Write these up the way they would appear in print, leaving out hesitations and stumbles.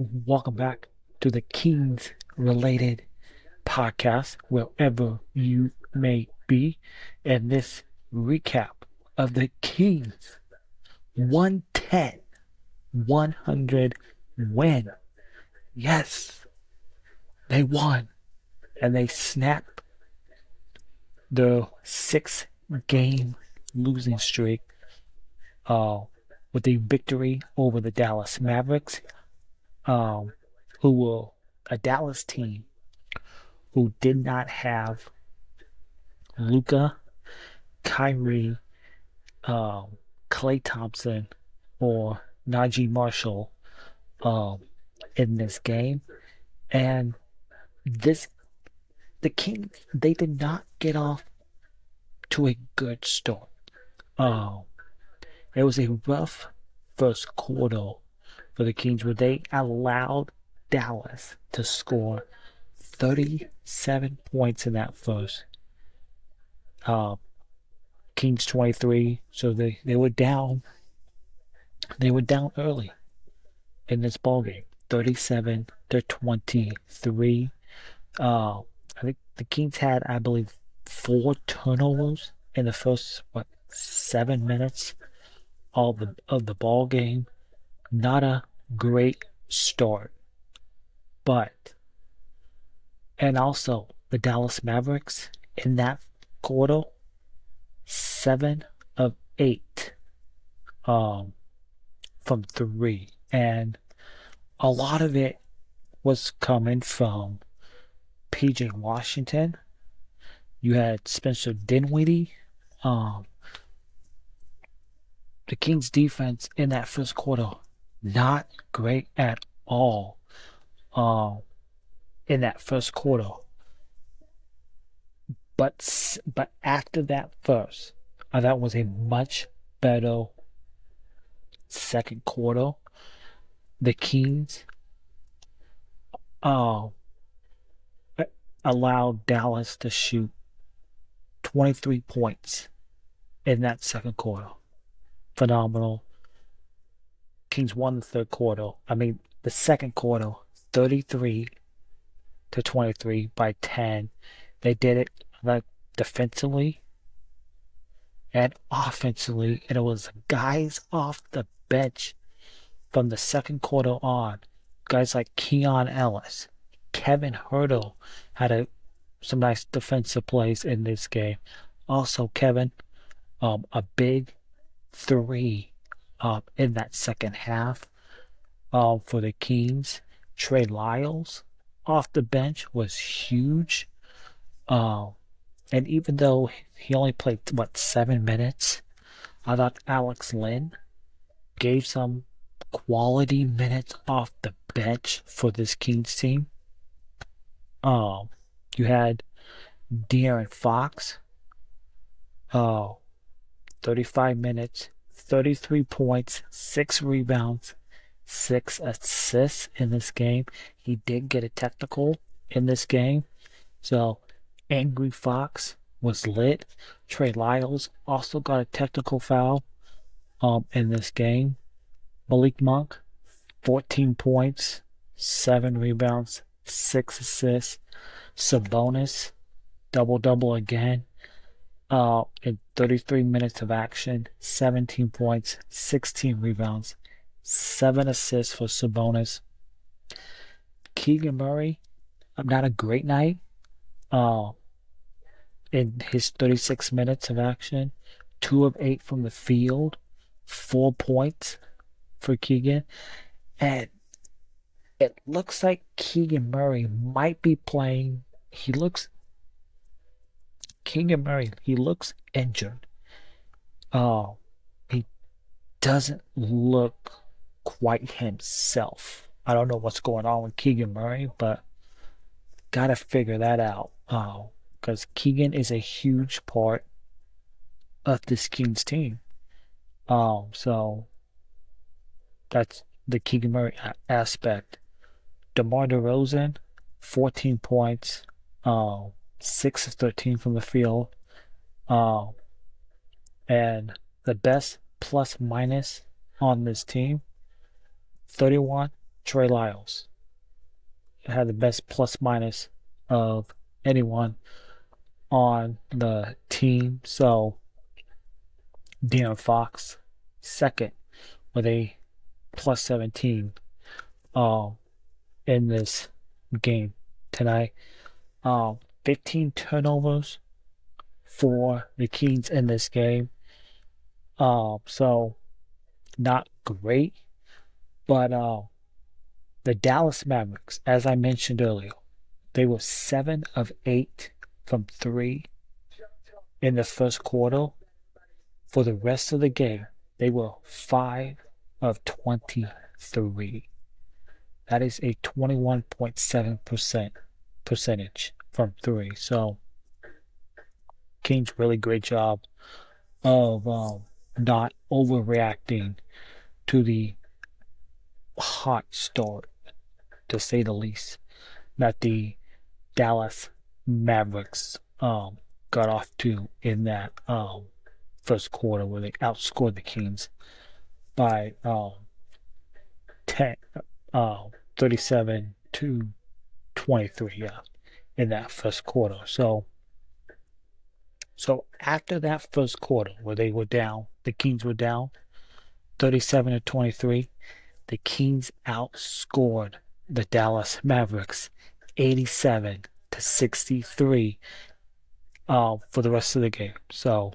Welcome back to the Kings related podcast, wherever you may be. And this recap of the Kings 110 100 win. Yes, they won and they snapped the 6 game losing streak uh, with a victory over the Dallas Mavericks, um, who were a Dallas team who did not have Luka, Kyrie, um, Klay Thompson, or Najee Marshall um, in this game. And this the Kings, they did not get off to a good start. Um, it was a rough first quarter for the Kings where they allowed Dallas to score 37 points in that first. Uh, Kings 23, so they were down. They were down early in this ball game, 37 to 23. I think the Kings had, I believe, 4 turnovers in the first 7 minutes of the ball game. Not a great start, but and also the Dallas Mavericks in that quarter, 7 of 8 um, from three, and a lot of it was coming from PJ Washington. You had Spencer Dinwiddie. Um, the Kings defense in that first quarter, not great at all. Um, in that first quarter, but after that first, that was a much better second quarter. The Kings uh, allowed Dallas to shoot 23 points in that second quarter. Phenomenal. Kings won the third quarter. I mean, the second quarter, 33 to 23 by 10. They did it like defensively and offensively, and it was guys off the bench from the second quarter on. Guys like Keon Ellis, Kevin Hurdle had some nice defensive plays in this game. Also, Kevin, a big three in that second half for the Kings. Trey Lyles off the bench was huge. Um, and even though he only played, 7 minutes, I thought Alex Lynn gave some quality minutes off the bench for this Kings team. Um, you had De'Aaron Fox, uh, 35 minutes, 33 points, 6 rebounds, 6 assists in this game. He did get a technical in this game. So, Angry Fox was lit. Trey Lyles also got a technical foul in this game. Malik Monk, 14 points, 7 rebounds, 6 assists. Sabonis, double-double again. In 33 minutes of action, 17 points, 16 rebounds, 7 assists for Sabonis. Keegan Murray, not a great night uh, in his 36 minutes of action. 2 of 8 from the field, 4 points for Keegan. And it looks like Keegan Murray might be playing. Keegan Murray, he looks injured. Oh, he doesn't look quite himself. I don't know what's going on with Keegan Murray, but gotta figure that out. Because Keegan is a huge part of this Kings team. So that's the Keegan Murray aspect. DeMar DeRozan, 14 points, 6 of 13 from the field. Um, and the best plus minus on this team, 31 Trey Lyles had the best plus minus of anyone on the team. So De'Aaron Fox, second with a plus 17 um, in this game tonight. 15 turnovers for the Kings in this game. So not great, but the Dallas Mavericks, as I mentioned earlier, they were 7 of 8 from 3 in the first quarter. For the rest of the game, they were 5 of 23. That is a 21.7% percentage from 3. So, Kings really great job of not overreacting to the hot start, to say the least, that the Dallas Mavericks got off to in that first quarter, where they outscored the Kings by 10, 37 to 23, yeah, in that first quarter. So after that first quarter, where they were down, the Kings were down 37 to 23, the Kings outscored the Dallas Mavericks 87 to 63 for the rest of the game. So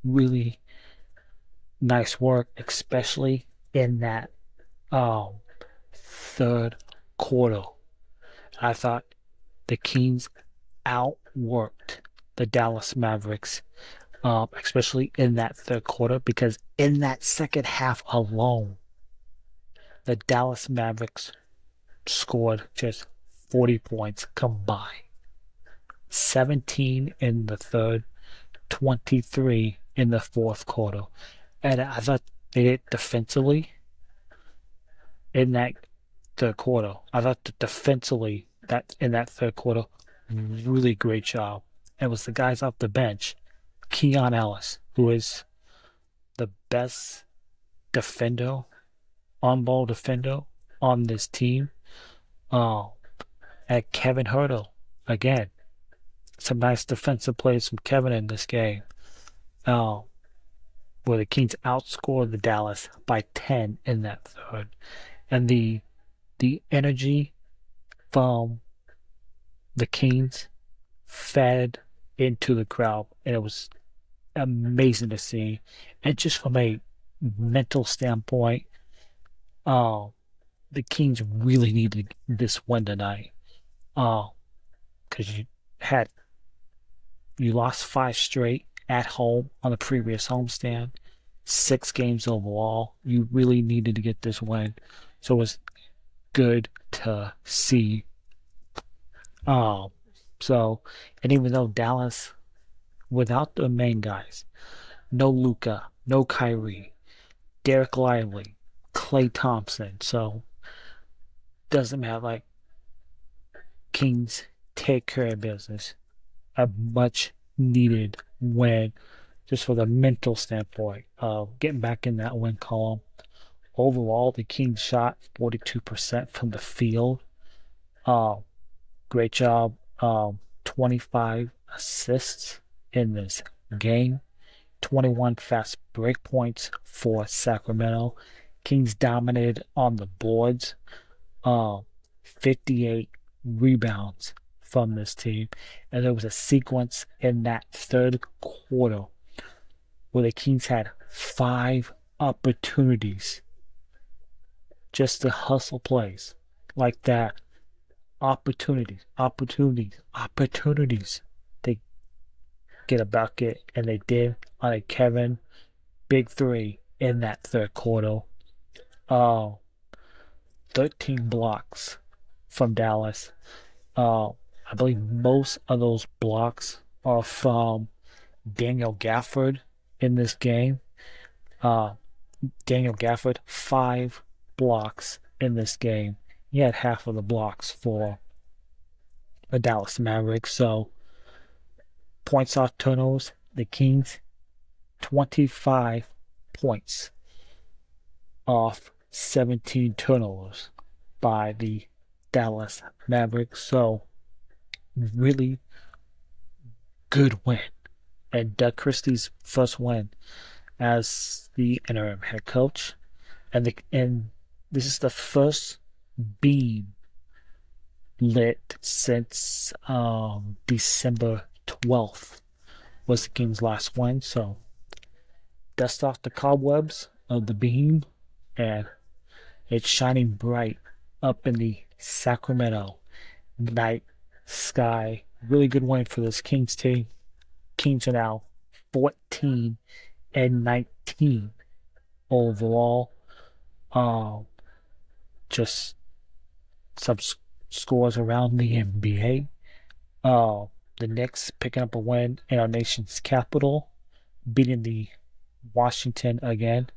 really nice work, especially in that third quarter. I thought the Kings outworked the Dallas Mavericks, especially in that third quarter, because in that second half alone, the Dallas Mavericks scored just 40 points combined. 17 in the third, 23 in the fourth quarter. And I thought they did defensively in that third quarter. I thought that defensively, that in that third quarter, really great job. It was the guys off the bench, Keon Ellis, who is the best defender, on-ball defender on this team. And Kevin Huerter, again, some nice defensive plays from Kevin in this game, where the Kings outscored the Dallas by 10 in that third. And the energy from the Kings fed into the crowd, and it was amazing to see. And just from a mental standpoint, the Kings really needed this win tonight, because you lost 5 straight at home on the previous homestand, 6 games overall. You really needed to get this win, so it was good to see. And even though Dallas, without the main guys, no Luka, no Kyrie, Derek Lively, Klay Thompson, so doesn't matter. Like, Kings take care of business. A much needed win, just for the mental standpoint of getting back in that win column. Overall, the Kings shot 42% from the field. Great job. 25 assists in this game. 21 fast break points for Sacramento. Kings dominated on the boards. 58 rebounds from this team. And there was a sequence in that third quarter where the Kings had 5 opportunities just to hustle plays like that. Opportunities. They get a bucket, and they did on a Kevin big 3 in that third quarter. 13 blocks from Dallas. I believe most of those blocks are from Daniel Gafford in this game. Daniel Gafford, 5 blocks in this game. He had half of the blocks for the Dallas Mavericks. So, points off turnovers, the Kings, 25 points off 17 turnovers. by the Dallas Mavericks. So really good win. And Doug Christie's first win as the interim head coach. And this is the first beam lit since December 12th was the Kings' last win. So dust off the cobwebs of the beam, and it's shining bright up in the Sacramento night sky. Really good win for this Kings team. Kings are now 14-19 overall. Just some scores around the NBA. The Knicks picking up a win in our nation's capital, beating the Washington again,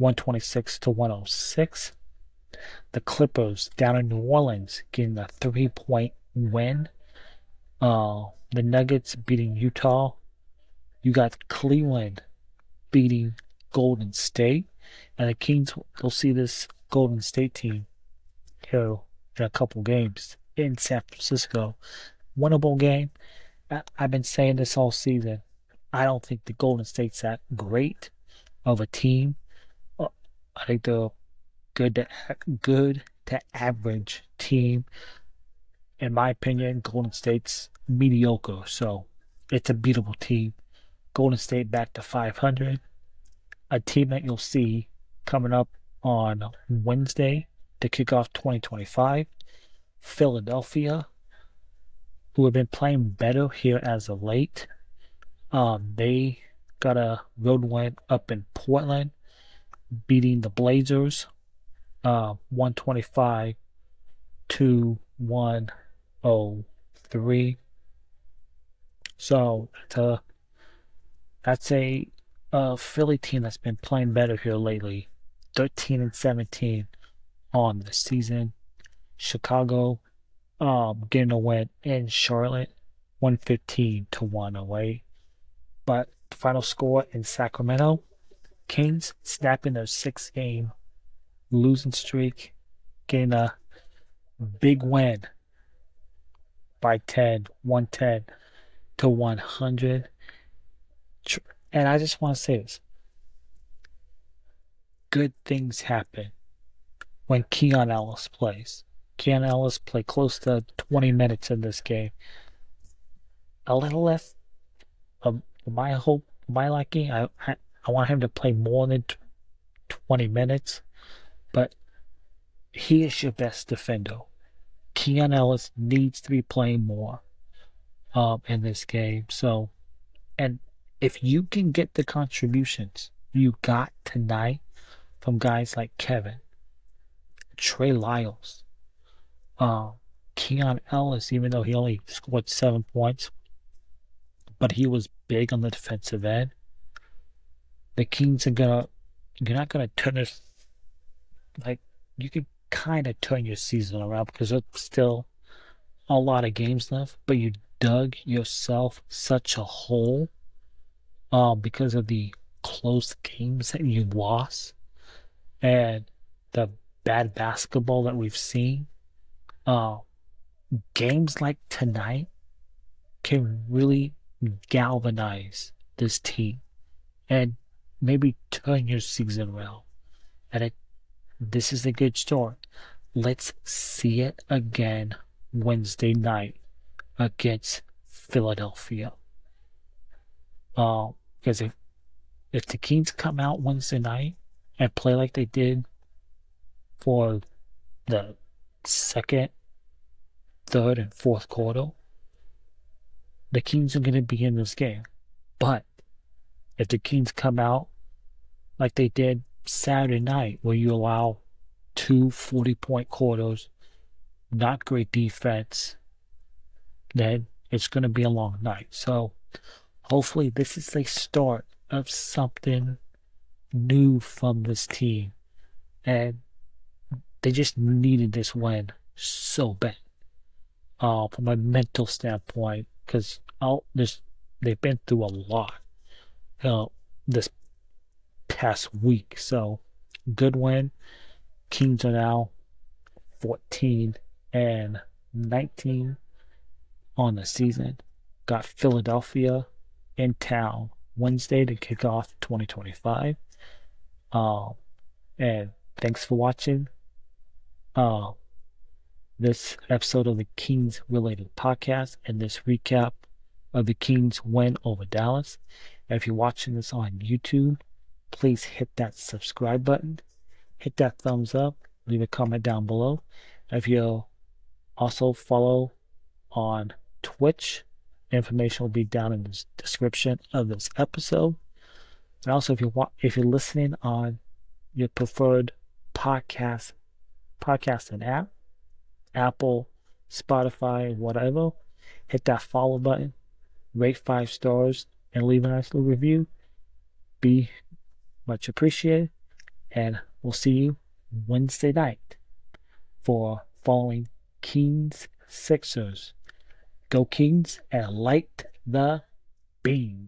126-106. The Clippers down in New Orleans getting a 3-point win. The Nuggets beating Utah. You got Cleveland beating Golden State. And the Kings will see this Golden State team here in a couple games in San Francisco. Winnable game. I've been saying this all season. I don't think the Golden State's that great of a team. I think they're good to average team. In my opinion, Golden State's mediocre, so it's a beatable team. Golden State back to 500. A team that you'll see coming up on Wednesday to kick off 2025. Philadelphia, who have been playing better here as of late. They got a road win up in Portland, beating the Blazers 125-103. So that's a Philly team that's been playing better here lately. 13-17 on the season. Chicago getting a win in Charlotte, 115-108. But the final score in Sacramento, Kings snapping their 6-game losing streak, getting a big win by 110-100. And I just want to say this. Good things happen when Keon Ellis plays. Keon Ellis played close to 20 minutes in this game. A little less of my liking. I want him to play more than 20 minutes, but he is your best defender. Keon Ellis needs to be playing more in this game. So, and if you can get the contributions you got tonight from guys like Kevin, Trey Lyles, Keon Ellis, even though he only scored 7 points, but he was big on the defensive end. The Kings you're not gonna turn this, like, you can kind of turn your season around because there's still a lot of games left, but you dug yourself such a hole because of the close games that you lost and the bad basketball that we've seen. Games like tonight can really galvanize this team and maybe turn your season around. And this is a good start. Let's see it again Wednesday night against Philadelphia. Because if the Kings come out Wednesday night and play like they did for the second, third, and fourth quarter, the Kings are going to be in this game. But if the Kings come out like they did Saturday night, where you allow 2 40-point quarters, not great defense, then it's going to be a long night. So hopefully this is a start of something new from this team. And they just needed this win so bad. From a mental standpoint, because they've been through a lot this past week. So good win. Kings are now 14 and 19 on the season. Got Philadelphia in town Wednesday to kick off 2025. And thanks for watching this episode of the Kings related podcast and this recap of the Kings win over Dallas. And if you're watching this on YouTube, please hit that subscribe button, hit that thumbs up, leave a comment down below. If you'll also follow on Twitch, information will be down in the description of this episode. And also, if you're listening on your preferred podcasting app, Apple, Spotify, whatever, hit that follow button, rate 5 stars, and leave a nice little review. Be much appreciated, and we'll see you Wednesday night for following Kings Sixers. Go Kings and light the beam.